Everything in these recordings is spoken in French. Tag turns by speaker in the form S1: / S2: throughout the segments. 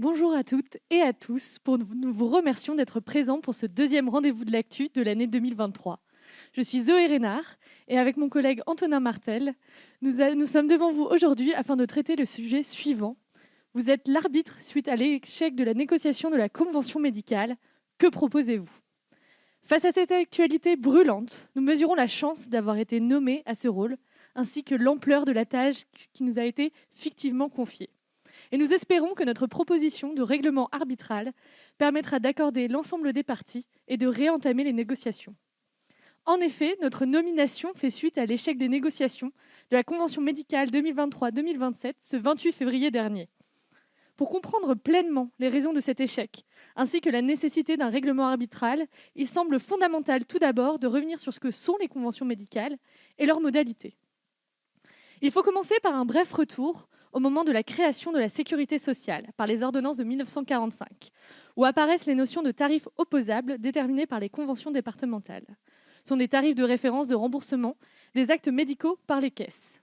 S1: Bonjour à toutes et à tous. Nous vous remercions d'être présents pour ce deuxième rendez-vous de l'actu de l'année 2023. Je suis Zoé Reynard et avec mon collègue Antonin Martel, nous sommes devant vous aujourd'hui afin de traiter le sujet suivant. Vous êtes l'arbitre suite à l'échec de la négociation de la convention médicale. Que proposez-vous ? Face à cette actualité brûlante, nous mesurons la chance d'avoir été nommés à ce rôle, ainsi que l'ampleur de la tâche qui nous a été fictivement confiée. Et nous espérons que notre proposition de règlement arbitral permettra d'accorder l'ensemble des parties et de réentamer les négociations. En effet, notre nomination fait suite à l'échec des négociations de la Convention médicale 2023-2027 ce 28 février dernier. Pour comprendre pleinement les raisons de cet échec, ainsi que la nécessité d'un règlement arbitral, il semble fondamental tout d'abord de revenir sur ce que sont les conventions médicales et leurs modalités. Il faut commencer par un bref retour au moment de la création de la sécurité sociale par les ordonnances de 1945, où apparaissent les notions de tarifs opposables déterminés par les conventions départementales. Ce sont des tarifs de référence de remboursement des actes médicaux par les caisses.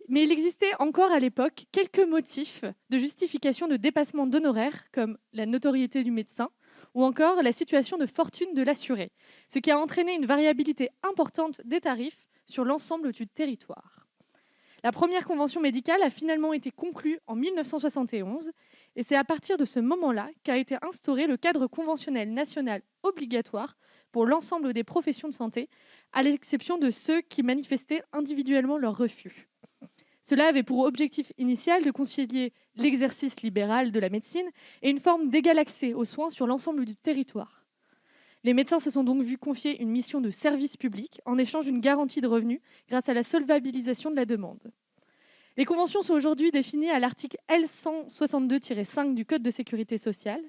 S1: Mais il existait encore à l'époque quelques motifs de justification de dépassement d'honoraires, comme la notoriété du médecin, ou encore la situation de fortune de l'assuré, ce qui a entraîné une variabilité importante des tarifs sur l'ensemble du territoire. La première convention médicale a finalement été conclue en 1971 et c'est à partir de ce moment-là qu'a été instauré le cadre conventionnel national obligatoire pour l'ensemble des professions de santé, à l'exception de ceux qui manifestaient individuellement leur refus. Cela avait pour objectif initial de concilier l'exercice libéral de la médecine et une forme d'égal accès aux soins sur l'ensemble du territoire. Les médecins se sont donc vus confier une mission de service public en échange d'une garantie de revenus grâce à la solvabilisation de la demande. Les conventions sont aujourd'hui définies à l'article L162-5 du Code de sécurité sociale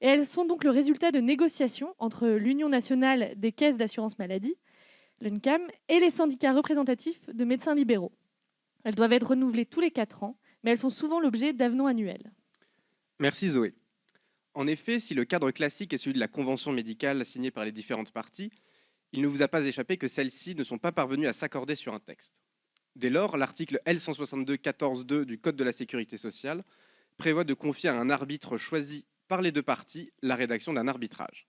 S1: et elles sont donc le résultat de négociations entre l'Union nationale des caisses d'assurance maladie, l'UNCAM, et les syndicats représentatifs de médecins libéraux. Elles doivent être renouvelées tous les 4 ans, mais elles font souvent l'objet d'avenants annuels.
S2: Merci Zoé. En effet, si le cadre classique est celui de la convention médicale signée par les différentes parties, il ne vous a pas échappé que celles-ci ne sont pas parvenues à s'accorder sur un texte. Dès lors, l'article L162-14-2 du Code de la sécurité sociale prévoit de confier à un arbitre choisi par les deux parties la rédaction d'un arbitrage.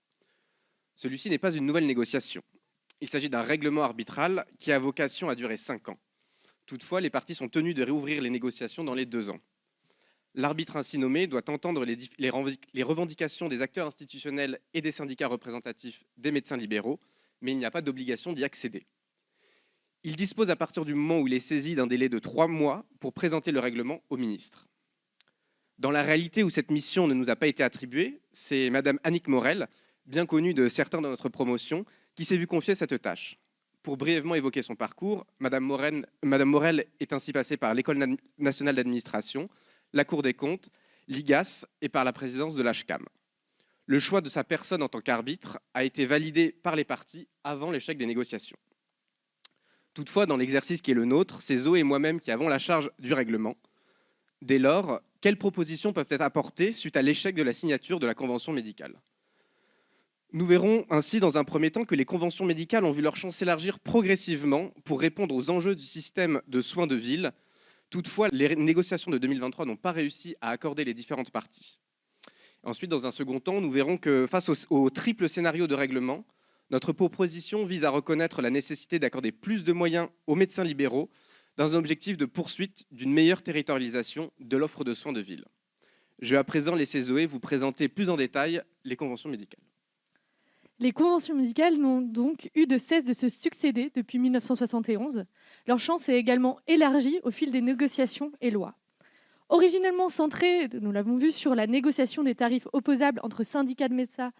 S2: Celui-ci n'est pas une nouvelle négociation. Il s'agit d'un règlement arbitral qui a vocation à durer 5 ans. Toutefois, les parties sont tenues de réouvrir les négociations dans les 2 ans. L'arbitre ainsi nommé doit entendre les revendications des acteurs institutionnels et des syndicats représentatifs des médecins libéraux, mais il n'y a pas d'obligation d'y accéder. Il dispose à partir du moment où il est saisi d'un délai de 3 mois pour présenter le règlement au ministre. Dans la réalité où cette mission ne nous a pas été attribuée, c'est Madame Annick Morel, bien connue de certains dans notre promotion, qui s'est vue confier cette tâche. Pour brièvement évoquer son parcours, Madame Morel est ainsi passée par l'École nationale d'administration, la Cour des comptes, l'IGAS et par la présidence de l'HCAM. Le choix de sa personne en tant qu'arbitre a été validé par les parties avant l'échec des négociations. Toutefois, dans l'exercice qui est le nôtre, c'est Zoé et moi-même qui avons la charge du règlement. Dès lors, quelles propositions peuvent être apportées suite à l'échec de la signature de la convention médicale ? Nous verrons ainsi dans un premier temps que les conventions médicales ont vu leur champ s'élargir progressivement pour répondre aux enjeux du système de soins de ville. Toutefois, les négociations de 2023 n'ont pas réussi à accorder les différentes parties. Ensuite, dans un second temps, nous verrons que face au triple scénario de règlement, notre proposition vise à reconnaître la nécessité d'accorder plus de moyens aux médecins libéraux dans un objectif de poursuite d'une meilleure territorialisation de l'offre de soins de ville. Je vais à présent laisser Zoé vous présenter plus en détail les conventions médicales.
S1: Les conventions médicales n'ont donc eu de cesse de se succéder depuis 1971. Leur champ s'est également élargi au fil des négociations et lois. Originellement centrée, nous l'avons vu, sur la négociation des tarifs opposables entre syndicats de médecins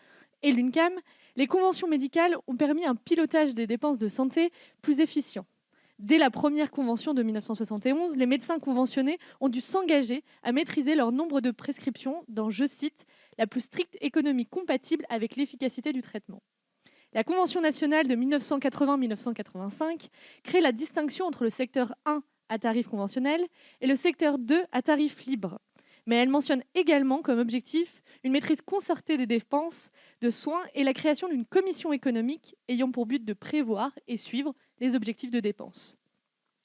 S1: et l'UNCAM, les conventions médicales ont permis un pilotage des dépenses de santé plus efficient. Dès la première convention de 1971, les médecins conventionnés ont dû s'engager à maîtriser leur nombre de prescriptions dans, je cite, « la plus stricte économie compatible avec l'efficacité du traitement ». La Convention nationale de 1980-1985 crée la distinction entre le secteur 1 à tarif conventionnel et le secteur 2 à tarif libre. Mais elle mentionne également comme objectif une maîtrise concertée des dépenses de soins et la création d'une commission économique ayant pour but de prévoir et suivre les objectifs de dépenses.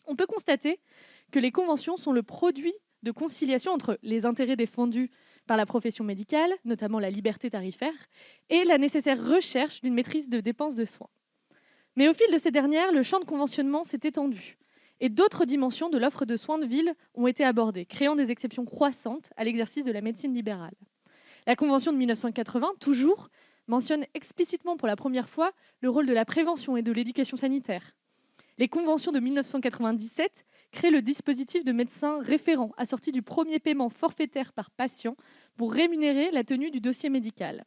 S1: On peut constater que les conventions sont le produit de conciliation entre les intérêts défendus par la profession médicale, notamment la liberté tarifaire, et la nécessaire recherche d'une maîtrise de dépenses de soins. Mais au fil de ces dernières, le champ de conventionnement s'est étendu et d'autres dimensions de l'offre de soins de ville ont été abordées, créant des exceptions croissantes à l'exercice de la médecine libérale. La Convention de 1980, toujours, mentionne explicitement pour la première fois le rôle de la prévention et de l'éducation sanitaire. Les conventions de 1997 créent le dispositif de médecin référent assorti du premier paiement forfaitaire par patient pour rémunérer la tenue du dossier médical.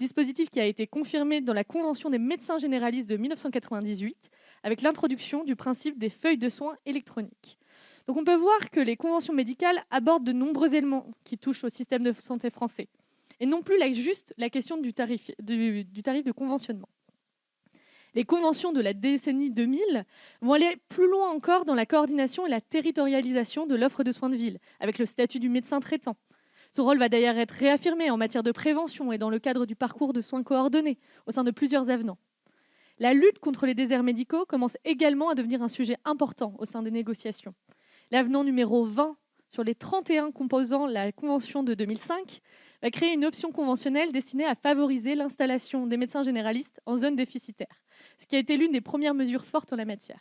S1: Dispositif qui a été confirmé dans la Convention des médecins généralistes de 1998 avec l'introduction du principe des feuilles de soins électroniques. Donc on peut voir que les conventions médicales abordent de nombreux éléments qui touchent au système de santé français et non plus juste la question du tarif de conventionnement. Les conventions de la décennie 2000 vont aller plus loin encore dans la coordination et la territorialisation de l'offre de soins de ville, avec le statut du médecin traitant. Son rôle va d'ailleurs être réaffirmé en matière de prévention et dans le cadre du parcours de soins coordonnés au sein de plusieurs avenants. La lutte contre les déserts médicaux commence également à devenir un sujet important au sein des négociations. L'avenant numéro 20 sur les 31 composant la Convention de 2005 va créer une option conventionnelle destinée à favoriser l'installation des médecins généralistes en zone déficitaire, ce qui a été l'une des premières mesures fortes en la matière.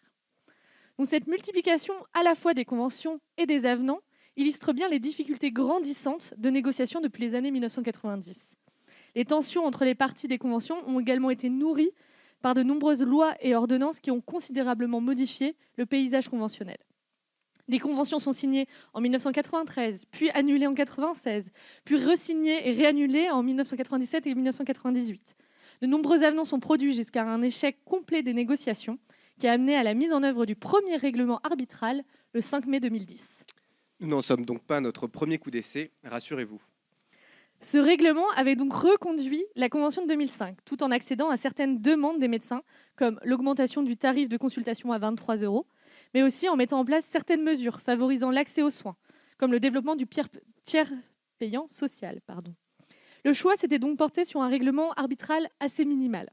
S1: Donc, cette multiplication à la fois des conventions et des avenants illustre bien les difficultés grandissantes de négociation depuis les années 1990. Les tensions entre les parties des conventions ont également été nourries par de nombreuses lois et ordonnances qui ont considérablement modifié le paysage conventionnel. Des conventions sont signées en 1993, puis annulées en 1996, puis resignées et réannulées en 1997 et 1998. De nombreux avenants sont produits jusqu'à un échec complet des négociations qui a amené à la mise en œuvre du premier règlement arbitral le 5 mai 2010.
S2: Nous n'en sommes donc pas à notre premier coup d'essai, rassurez-vous.
S1: Ce règlement avait donc reconduit la Convention de 2005, tout en accédant à certaines demandes des médecins, comme l'augmentation du tarif de consultation à 23 €, mais aussi en mettant en place certaines mesures favorisant l'accès aux soins, comme le développement du tiers payant social. Le choix s'était donc porté sur un règlement arbitral assez minimal.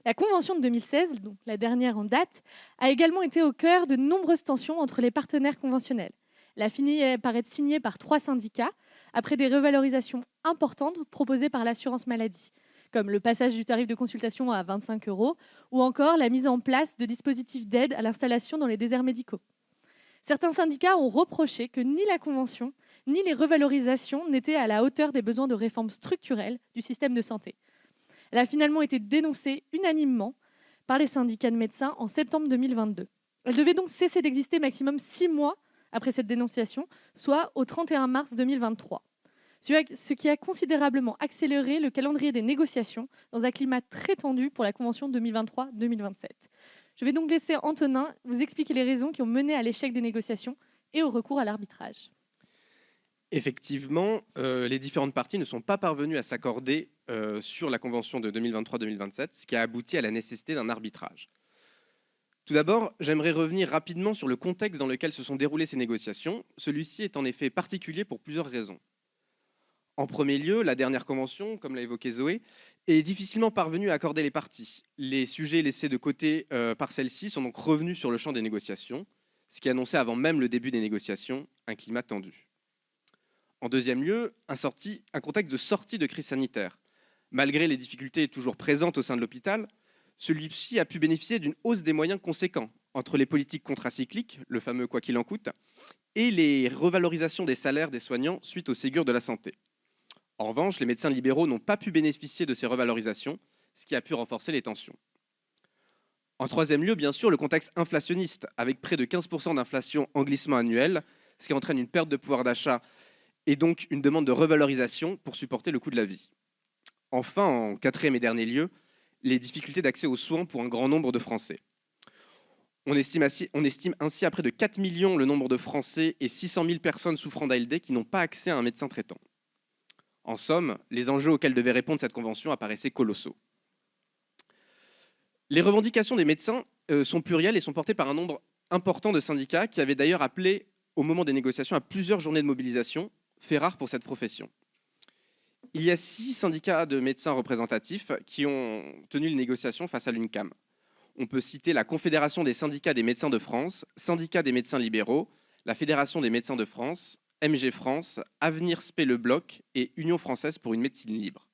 S1: La Convention de 2016, donc la dernière en date, a également été au cœur de nombreuses tensions entre les partenaires conventionnels. Elle a fini par être signée par 3 syndicats, après des revalorisations importantes proposées par l'assurance maladie, comme le passage du tarif de consultation à 25 € ou encore la mise en place de dispositifs d'aide à l'installation dans les déserts médicaux. Certains syndicats ont reproché que ni la Convention ni les revalorisations n'étaient à la hauteur des besoins de réforme structurelle du système de santé. Elle a finalement été dénoncée unanimement par les syndicats de médecins en septembre 2022. Elle devait donc cesser d'exister maximum 6 mois après cette dénonciation, soit au 31 mars 2023. Ce qui a considérablement accéléré le calendrier des négociations dans un climat très tendu pour la Convention 2023-2027. Je vais donc laisser Antonin vous expliquer les raisons qui ont mené à l'échec des négociations et au recours à l'arbitrage.
S2: Effectivement, les différentes parties ne sont pas parvenues à s'accorder sur la Convention de 2023-2027, ce qui a abouti à la nécessité d'un arbitrage. Tout d'abord, j'aimerais revenir rapidement sur le contexte dans lequel se sont déroulées ces négociations. Celui-ci est en effet particulier pour plusieurs raisons. En premier lieu, la dernière convention, comme l'a évoqué Zoé, est difficilement parvenue à accorder les parties. Les sujets laissés de côté par celle-ci sont donc revenus sur le champ des négociations, ce qui annonçait avant même le début des négociations un climat tendu. En deuxième lieu, un contexte de sortie de crise sanitaire. Malgré les difficultés toujours présentes au sein de l'hôpital, celui-ci a pu bénéficier d'une hausse des moyens conséquents entre les politiques contracycliques, le fameux quoi qu'il en coûte, et les revalorisations des salaires des soignants suite au Ségur de la santé. En revanche, les médecins libéraux n'ont pas pu bénéficier de ces revalorisations, ce qui a pu renforcer les tensions. En troisième lieu, bien sûr, le contexte inflationniste, avec près de 15% d'inflation en glissement annuel, ce qui entraîne une perte de pouvoir d'achat et donc une demande de revalorisation pour supporter le coût de la vie. Enfin, en quatrième et dernier lieu, les difficultés d'accès aux soins pour un grand nombre de Français. On estime ainsi à près de 4 millions le nombre de Français et 600 000 personnes souffrant d'ALD qui n'ont pas accès à un médecin traitant. En somme, les enjeux auxquels devait répondre cette convention apparaissaient colossaux. Les revendications des médecins sont plurielles et sont portées par un nombre important de syndicats qui avaient d'ailleurs appelé au moment des négociations à plusieurs journées de mobilisation, fait rare pour cette profession. Il y a 6 syndicats de médecins représentatifs qui ont tenu les négociations face à l'UNCAM. On peut citer la Confédération des syndicats des médecins de France, Syndicat des médecins libéraux, la Fédération des médecins de France, MG France, Avenir Spé Le Bloc et Union française pour une médecine libre.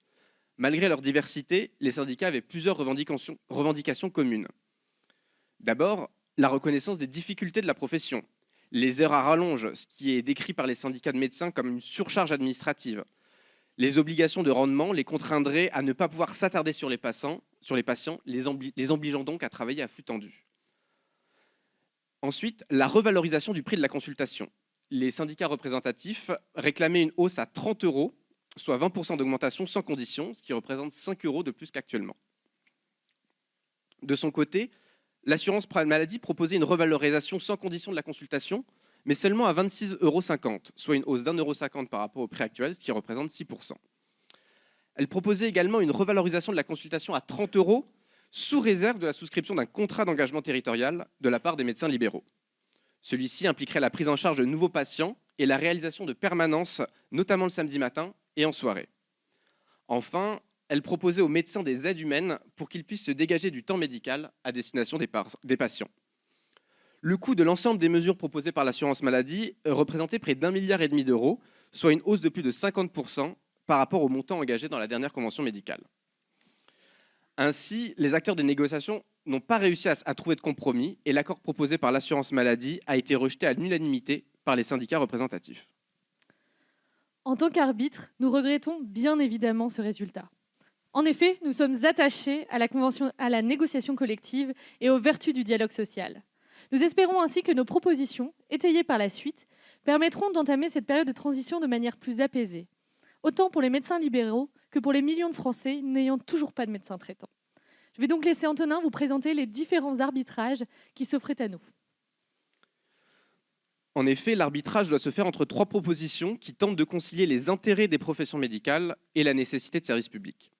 S2: Malgré leur diversité, les syndicats avaient plusieurs revendications communes. D'abord, la reconnaissance des difficultés de la profession. Les heures à rallonge, ce qui est décrit par les syndicats de médecins comme une surcharge administrative. Les obligations de rendement les contraindraient à ne pas pouvoir s'attarder sur les patients, les obligeant donc à travailler à flux tendu. Ensuite, la revalorisation du prix de la consultation. Les syndicats représentatifs réclamaient une hausse à 30 €, soit 20% d'augmentation sans condition, ce qui représente 5 € de plus qu'actuellement. De son côté, l'assurance maladie proposait une revalorisation sans condition de la consultation, mais seulement à 26,50 €, soit une hausse d'1,50 € par rapport au prix actuel, ce qui représente 6%. Elle proposait également une revalorisation de la consultation à 30 € sous réserve de la souscription d'un contrat d'engagement territorial de la part des médecins libéraux. Celui-ci impliquerait la prise en charge de nouveaux patients et la réalisation de permanences, notamment le samedi matin et en soirée. Enfin, elle proposait aux médecins des aides humaines pour qu'ils puissent se dégager du temps médical à destination des patients. Le coût de l'ensemble des mesures proposées par l'assurance maladie représentait près d'1,5 milliard d'euros, soit une hausse de plus de 50% par rapport au montant engagé dans la dernière convention médicale. Ainsi, les acteurs des négociations n'ont pas réussi à trouver de compromis et l'accord proposé par l'assurance maladie a été rejeté à l'unanimité par les syndicats représentatifs.
S1: En tant qu'arbitre, nous regrettons bien évidemment ce résultat. En effet, nous sommes attachés à la négociation collective et aux vertus du dialogue social. Nous espérons ainsi que nos propositions, étayées par la suite, permettront d'entamer cette période de transition de manière plus apaisée, autant pour les médecins libéraux que pour les millions de Français n'ayant toujours pas de médecin traitant. Je vais donc laisser Antonin vous présenter les différents arbitrages qui s'offraient à nous.
S2: En effet, l'arbitrage doit se faire entre 3 propositions qui tentent de concilier les intérêts des professions médicales et la nécessité de services publics.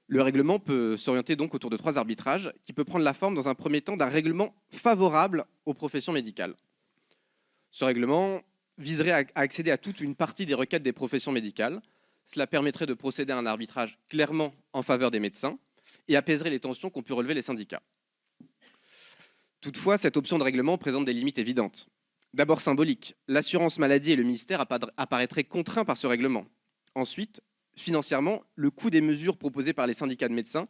S2: Le règlement peut s'orienter donc autour de 3 arbitrages qui peut prendre la forme dans un premier temps d'un règlement favorable aux professions médicales. Ce règlement viserait à accéder à toute une partie des requêtes des professions médicales. Cela permettrait de procéder à un arbitrage clairement en faveur des médecins et apaiserait les tensions qu'ont pu relever les syndicats. Toutefois, cette option de règlement présente des limites évidentes. D'abord symbolique, l'assurance maladie et le ministère apparaîtraient contraints par ce règlement. Ensuite, financièrement, le coût des mesures proposées par les syndicats de médecins,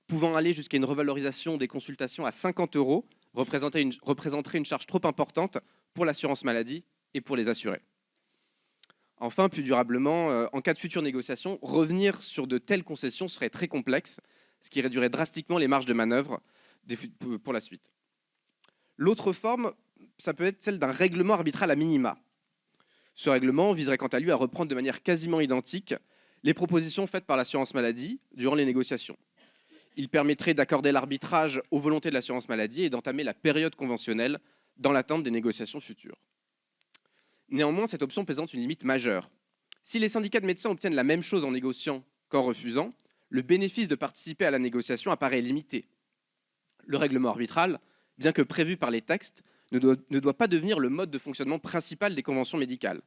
S2: pouvant aller jusqu'à une revalorisation des consultations à 50 € représenterait une charge trop importante pour l'assurance maladie et pour les assurés. Enfin, plus durablement, en cas de future négociation, revenir sur de telles concessions serait très complexe, ce qui réduirait drastiquement les marges de manœuvre pour la suite. L'autre forme, ça peut être celle d'un règlement arbitral à minima. Ce règlement viserait quant à lui à reprendre de manière quasiment identique les propositions faites par l'assurance maladie durant les négociations. Il permettrait d'accorder l'arbitrage aux volontés de l'assurance maladie et d'entamer la période conventionnelle dans l'attente des négociations futures. Néanmoins, cette option présente une limite majeure. Si les syndicats de médecins obtiennent la même chose en négociant qu'en refusant, le bénéfice de participer à la négociation apparaît limité. Le règlement arbitral, bien que prévu par les textes, ne doit pas devenir le mode de fonctionnement principal des conventions médicales.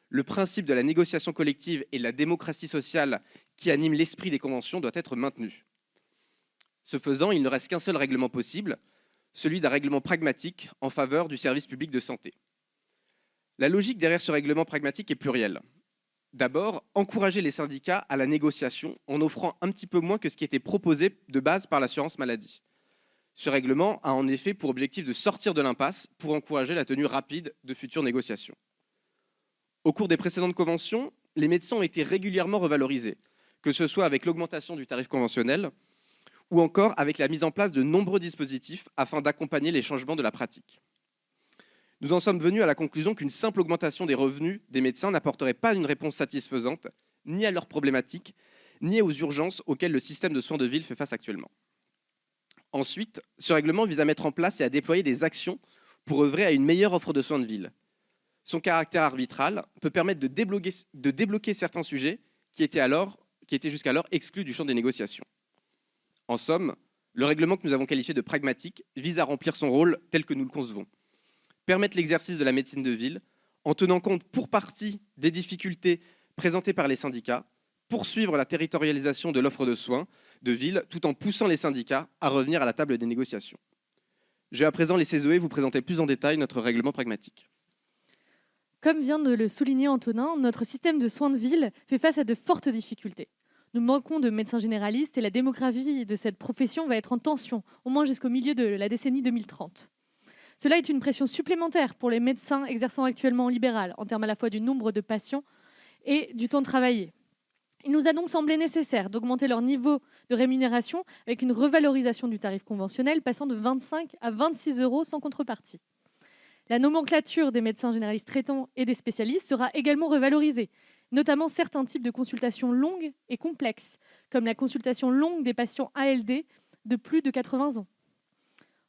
S2: Le principe de la négociation collective et de la démocratie sociale qui anime l'esprit des conventions doit être maintenu. Ce faisant, il ne reste qu'un seul règlement possible, celui d'un règlement pragmatique en faveur du service public de santé. La logique derrière ce règlement pragmatique est plurielle. D'abord, encourager les syndicats à la négociation en offrant un petit peu moins que ce qui était proposé de base par l'assurance maladie. Ce règlement a en effet pour objectif de sortir de l'impasse pour encourager la tenue rapide de futures négociations. Au cours des précédentes conventions, les médecins ont été régulièrement revalorisés, que ce soit avec l'augmentation du tarif conventionnel ou encore avec la mise en place de nombreux dispositifs afin d'accompagner les changements de la pratique. Nous en sommes venus à la conclusion qu'une simple augmentation des revenus des médecins n'apporterait pas une réponse satisfaisante ni à leurs problématiques, ni aux urgences auxquelles le système de soins de ville fait face actuellement. Ensuite, ce règlement vise à mettre en place et à déployer des actions pour œuvrer à une meilleure offre de soins de ville. Son caractère arbitral peut permettre de débloquer certains sujets qui étaient jusqu'alors exclus du champ des négociations. En somme, le règlement que nous avons qualifié de pragmatique vise à remplir son rôle tel que nous le concevons. Permettre l'exercice de la médecine de ville en tenant compte pour partie des difficultés présentées par les syndicats, poursuivre la territorialisation de l'offre de soins de ville tout en poussant les syndicats à revenir à la table des négociations. Je vais à présent laisser Zoé vous présenter plus en détail notre règlement pragmatique.
S1: Comme vient de le souligner Antonin, notre système de soins de ville fait face à de fortes difficultés. Nous manquons de médecins généralistes et la démographie de cette profession va être en tension, au moins jusqu'au milieu de la décennie 2030. Cela est une pression supplémentaire pour les médecins exerçant actuellement en libéral, en termes à la fois du nombre de patients et du temps travaillé. Il nous a donc semblé nécessaire d'augmenter leur niveau de rémunération avec une revalorisation du tarif conventionnel passant de 25 à 26 euros sans contrepartie. La nomenclature des médecins généralistes traitants et des spécialistes sera également revalorisée, notamment certains types de consultations longues et complexes, comme la consultation longue des patients ALD de plus de 80 ans.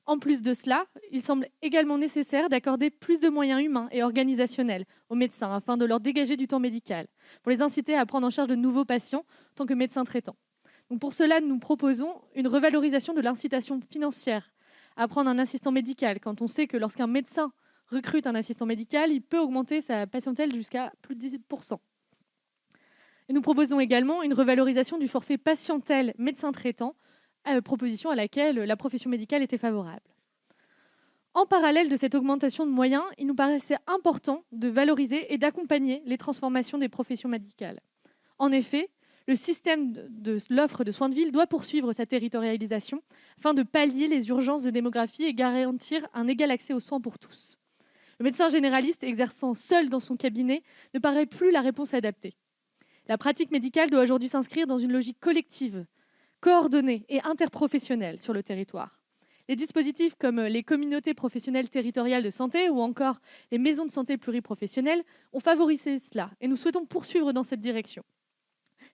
S1: En plus de cela, il semble également nécessaire d'accorder plus de moyens humains et organisationnels aux médecins afin de leur dégager du temps médical, pour les inciter à prendre en charge de nouveaux patients en tant que médecins traitants. Donc pour cela, nous proposons une revalorisation de l'incitation financière à prendre un assistant médical, quand on sait que lorsqu'un médecin recrute un assistant médical, il peut augmenter sa patientèle jusqu'à plus de 10%. Et nous proposons également une revalorisation du forfait patientèle médecin traitant, proposition à laquelle la profession médicale était favorable. En parallèle de cette augmentation de moyens, il nous paraissait important de valoriser et d'accompagner les transformations des professions médicales. En effet, le système de l'offre de soins de ville doit poursuivre sa territorialisation afin de pallier les urgences de démographie et garantir un égal accès aux soins pour tous. Le médecin généraliste exerçant seul dans son cabinet ne paraît plus la réponse adaptée. La pratique médicale doit aujourd'hui s'inscrire dans une logique collective, coordonnée et interprofessionnelle sur le territoire. Les dispositifs comme les communautés professionnelles territoriales de santé ou encore les maisons de santé pluriprofessionnelles ont favorisé cela et nous souhaitons poursuivre dans cette direction.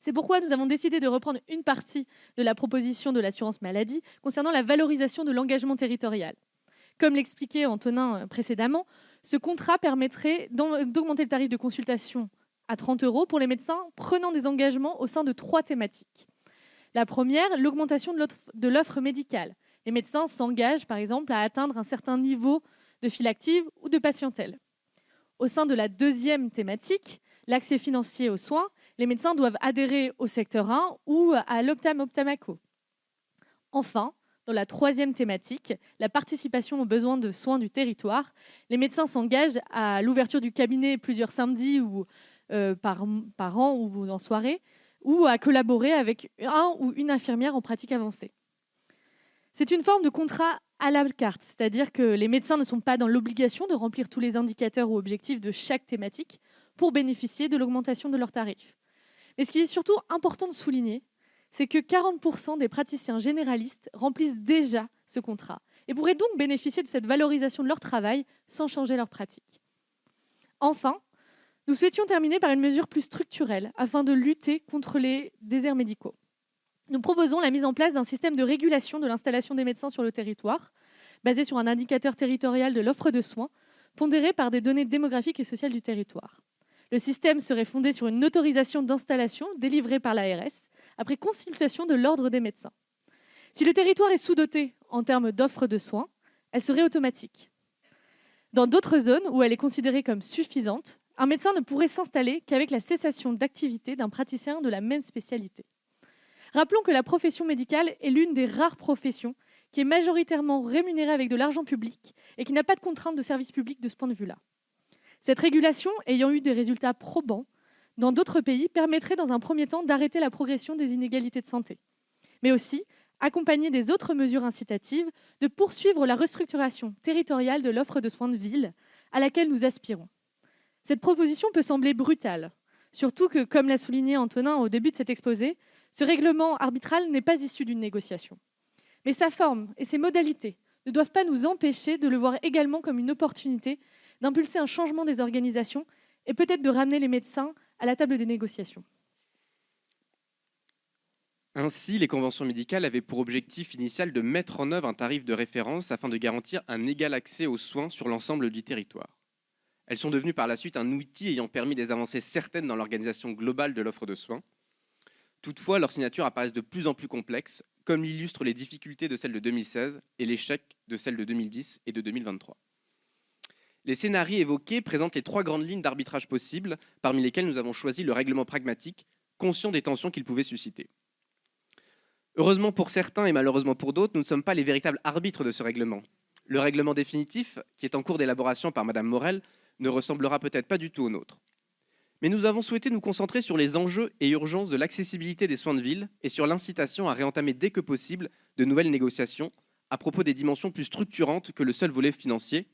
S1: C'est pourquoi nous avons décidé de reprendre une partie de la proposition de l'assurance maladie concernant la valorisation de l'engagement territorial. Comme l'expliquait Antonin précédemment, ce contrat permettrait d'augmenter le tarif de consultation à 30 € pour les médecins prenant des engagements au sein de 3 thématiques. La première, l'augmentation de l'offre médicale. Les médecins s'engagent, par exemple, à atteindre un certain niveau de file active ou de patientèle. Au sein de la deuxième thématique, l'accès financier aux soins, les médecins doivent adhérer au secteur 1 ou à l'Optam-Optamaco. Enfin, dans la troisième thématique, la participation aux besoins de soins du territoire, les médecins s'engagent à l'ouverture du cabinet plusieurs samedis ou par an ou en soirée, ou à collaborer avec un ou une infirmière en pratique avancée. C'est une forme de contrat à la carte, c'est-à-dire que les médecins ne sont pas dans l'obligation de remplir tous les indicateurs ou objectifs de chaque thématique pour bénéficier de l'augmentation de leurs tarifs. Mais ce qui est surtout important de souligner, c'est que 40% des praticiens généralistes remplissent déjà ce contrat et pourraient donc bénéficier de cette valorisation de leur travail sans changer leur pratique. Enfin, nous souhaitions terminer par une mesure plus structurelle afin de lutter contre les déserts médicaux. Nous proposons la mise en place d'un système de régulation de l'installation des médecins sur le territoire, basé sur un indicateur territorial de l'offre de soins, pondéré par des données démographiques et sociales du territoire. Le système serait fondé sur une autorisation d'installation délivrée par l'ARS, après consultation de l'ordre des médecins. Si le territoire est sous-doté en termes d'offre de soins, elle serait automatique. Dans d'autres zones où elle est considérée comme suffisante, un médecin ne pourrait s'installer qu'avec la cessation d'activité d'un praticien de la même spécialité. Rappelons que la profession médicale est l'une des rares professions qui est majoritairement rémunérée avec de l'argent public et qui n'a pas de contrainte de service public de ce point de vue-là. Cette régulation, ayant eu des résultats probants dans d'autres pays, permettrait dans un premier temps d'arrêter la progression des inégalités de santé, mais aussi, accompagnée des autres mesures incitatives, de poursuivre la restructuration territoriale de l'offre de soins de ville à laquelle nous aspirons. Cette proposition peut sembler brutale, surtout que, comme l'a souligné Antonin au début de cet exposé, ce règlement arbitral n'est pas issu d'une négociation. Mais sa forme et ses modalités ne doivent pas nous empêcher de le voir également comme une opportunité d'impulser un changement des organisations et peut-être de ramener les médecins à la table des négociations.
S2: Ainsi, les conventions médicales avaient pour objectif initial de mettre en œuvre un tarif de référence afin de garantir un égal accès aux soins sur l'ensemble du territoire. Elles sont devenues par la suite un outil ayant permis des avancées certaines dans l'organisation globale de l'offre de soins. Toutefois, leurs signatures apparaissent de plus en plus complexes, comme l'illustrent les difficultés de celle de 2016 et l'échec de celle de 2010 et de 2023. Les scénarios évoqués présentent les 3 grandes lignes d'arbitrage possibles, parmi lesquelles nous avons choisi le règlement pragmatique, conscient des tensions qu'il pouvait susciter. Heureusement pour certains et malheureusement pour d'autres, nous ne sommes pas les véritables arbitres de ce règlement. Le règlement définitif, qui est en cours d'élaboration par Madame Morel, ne ressemblera peut-être pas du tout au nôtre. Mais nous avons souhaité nous concentrer sur les enjeux et urgences de l'accessibilité des soins de ville et sur l'incitation à réentamer dès que possible de nouvelles négociations à propos des dimensions plus structurantes que le seul volet financier,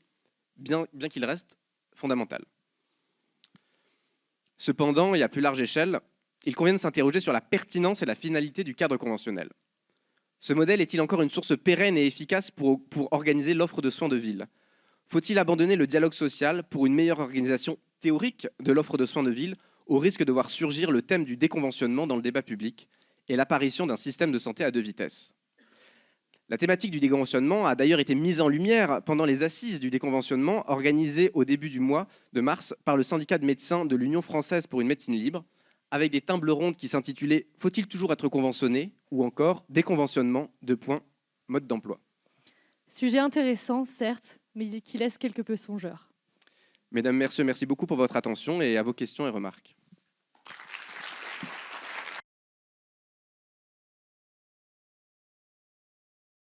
S2: bien qu'il reste fondamental. Cependant, et à plus large échelle, il convient de s'interroger sur la pertinence et la finalité du cadre conventionnel. Ce modèle est-il encore une source pérenne et efficace pour organiser l'offre de soins de ville ? Faut-il abandonner le dialogue social pour une meilleure organisation théorique de l'offre de soins de ville, au risque de voir surgir le thème du déconventionnement dans le débat public et l'apparition d'un système de santé à deux vitesses ? La thématique du déconventionnement a d'ailleurs été mise en lumière pendant les assises du déconventionnement organisées au début du mois de mars par le syndicat de médecins de l'Union française pour une médecine libre, avec des tables rondes qui s'intitulaient « Faut-il toujours être conventionné ?» ou encore « Déconventionnement, mode d'emploi ».
S1: Sujet intéressant, certes, mais qui laisse quelque peu songeur.
S2: Mesdames, messieurs, merci beaucoup pour votre attention et à vos questions et remarques.